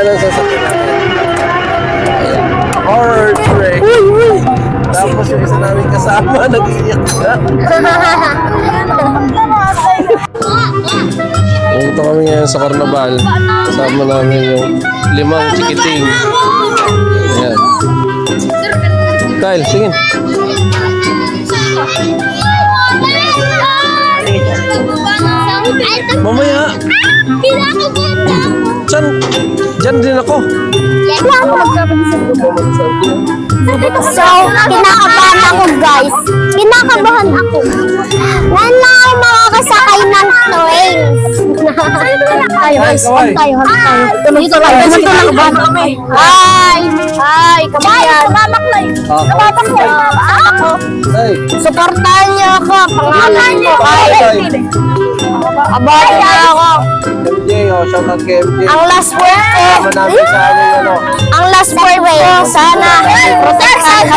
Yan ang sasakyan natin. Horror track. Tapos yung isa namin kasama, nag-iiyak na. Punta kami ngayon sa Carnaval. Kasama namin yung 5 chikiting. Ayan. Kyle, sige. Mamaya. Diyan din ako. So, kinakabahan ako guys. Kinakabahan ako. Ngayon lang ako makakasakay ng trains. Ay, tayo. Dito lang kami. Ay, kabayan. Namamakla ako. Suportahan niyo ako. Pangalan ko ay kabayan na ako. MJ, shout out kay MJ. Ang last word ko. Ang last word ko, sana protektahan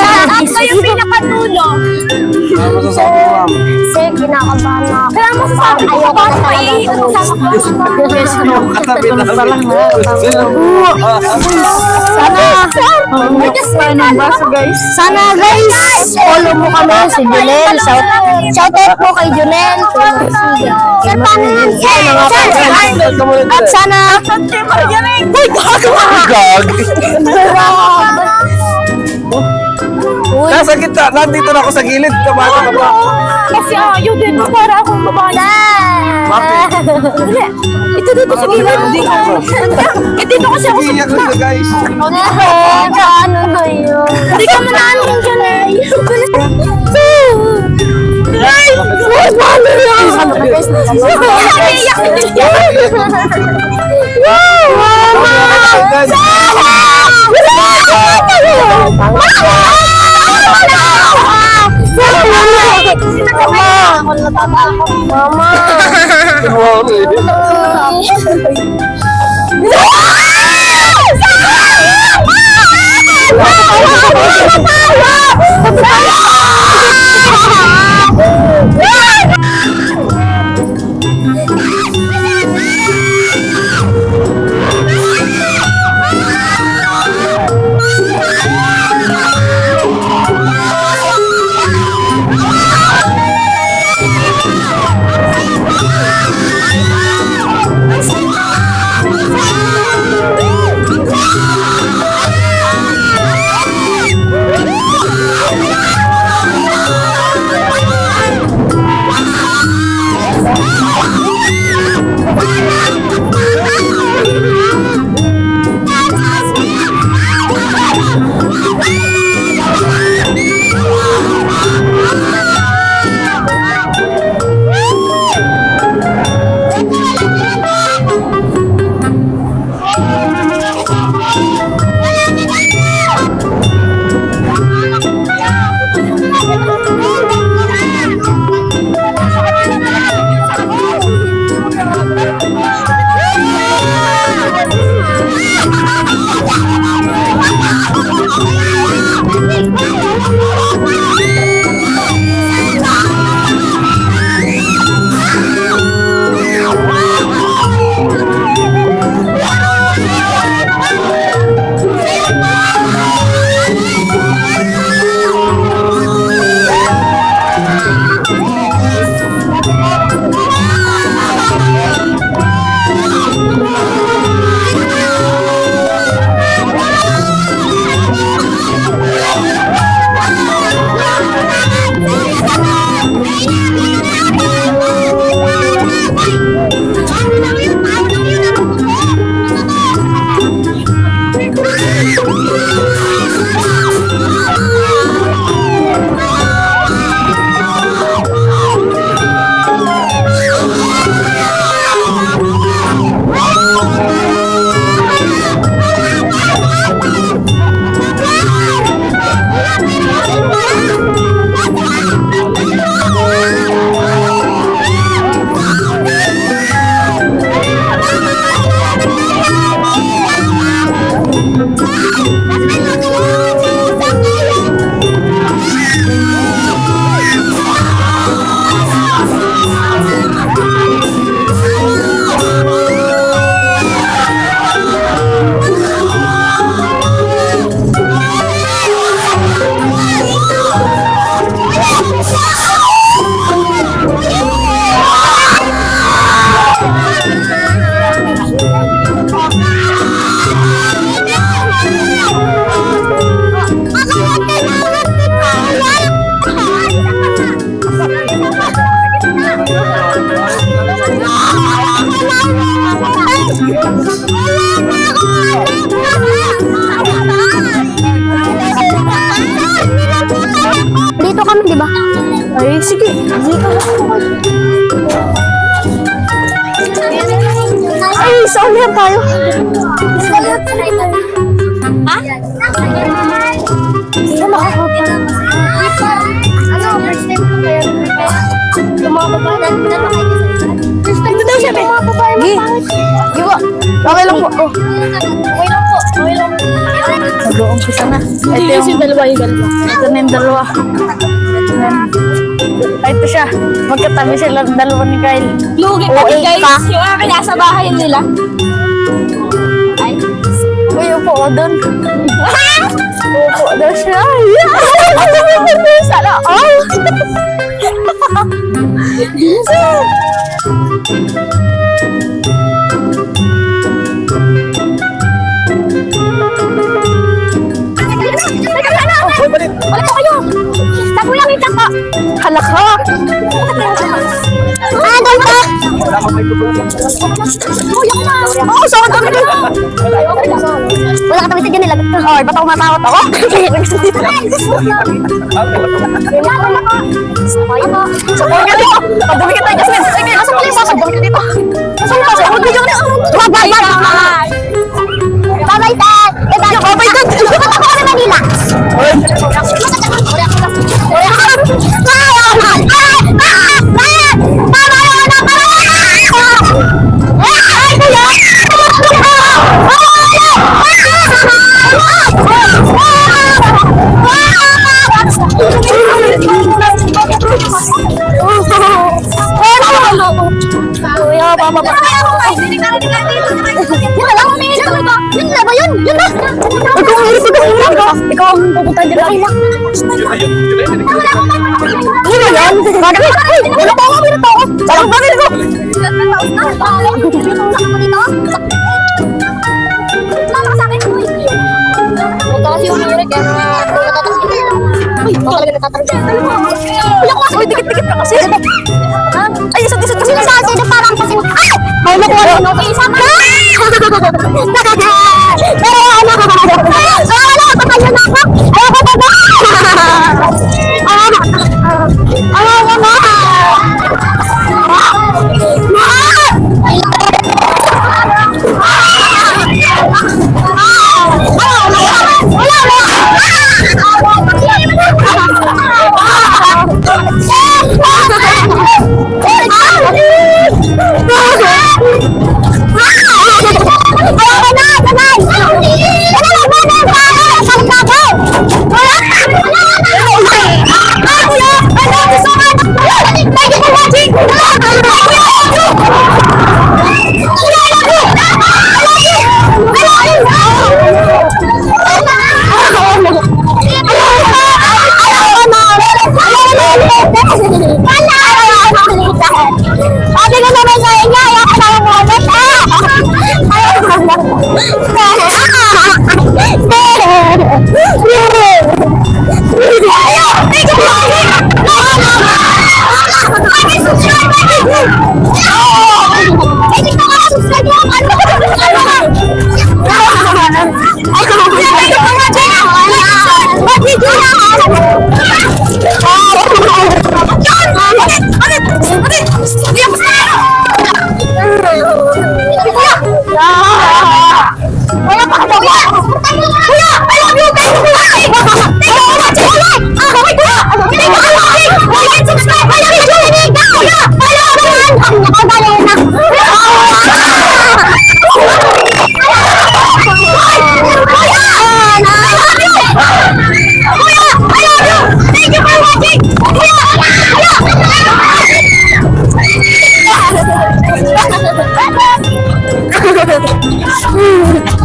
Ako yung pinakadulo. Ano masasabi mo, ma'am? Kasi kinakabahan na ako. Kaya masasabi ko Ayoko pa na ako Katabi namin. Sana guys, follow mo kami si Junel. Shout out po kay Junel. Sir, paano yan? At sana Nasa gitna, nandito na ako sa gilid. Kabata ka ba? Kasi ayaw din mo para akong babae. Bakit? Ito dito sa gilid. Dito kasi ako sa Iiyak na siya, guys. ano na yun? Hindi ka mananong dyan eh. Ay, paano Mama. Dito kami, di ba? Ay, sige. Dito. Ay, saan yan tayo? Ha? Dito makakapit. Ano, first time ko kaya yung mga babae. First time daw siya, mga babae. Giwa. Okay lang po. Oh. Okay lang po. Okay lang po. Mag-uumpisa na. Ito yung dalawa, yung dalawa. Ito na yung dalawa. Ay, ito siya. Magkatabi sila dalawa ni Kyle. Lugi Oo, kami guys. ka. Yung akin nasa bahay nila. Ay. Uy, upo ko doon. Upo daw siya. Sana all. Balik po kayo. Tapo lang yung tapo. Halaka. Ah, doon pa. Oo, saan kami doon? Wala ka tabi sa dyan nila. Or, ba't ako matakot ako? Support ka dito. Pagdumi kita, Jasmine. Sige, nasa pala yung sasabon ka dito. Nasa yung pasok. Huwag bigyan ka na. Bye-bye. Bye-bye, Dad. Bye-bye. Bye-bye, Dad. Ikot ako kami Manila. Ikaw ang pupunta dito. Yun na yan. Gagawin ka. Ay, wala pa ako. Wala pa ako. Salang ba nito? Mama sa akin. Ito kasi yung Eric. Uy, talaga natatarga. Uy, ako kasi. Uy, dikit-dikit ka kasi. Ay, isat-isat kasi. Sa akin, parang kasi. Ay! May nakuha rin. Okay, sama. Pero ano? Wala, patayo na ako. Ayoko pa ba? Ayoko na. Ate ko naman sa inyo, ayaw ka naman ulit. Ayaw ka naman.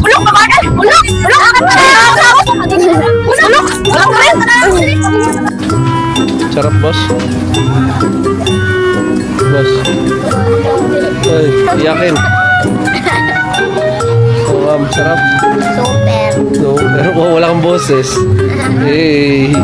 Ulok ka ba? Ulok! Ulok! Ulok! Sarap, boss. Boss. Ay, iyakin. Oh, ma'am, sarap. Super. No, pero wala kang boses. Hey.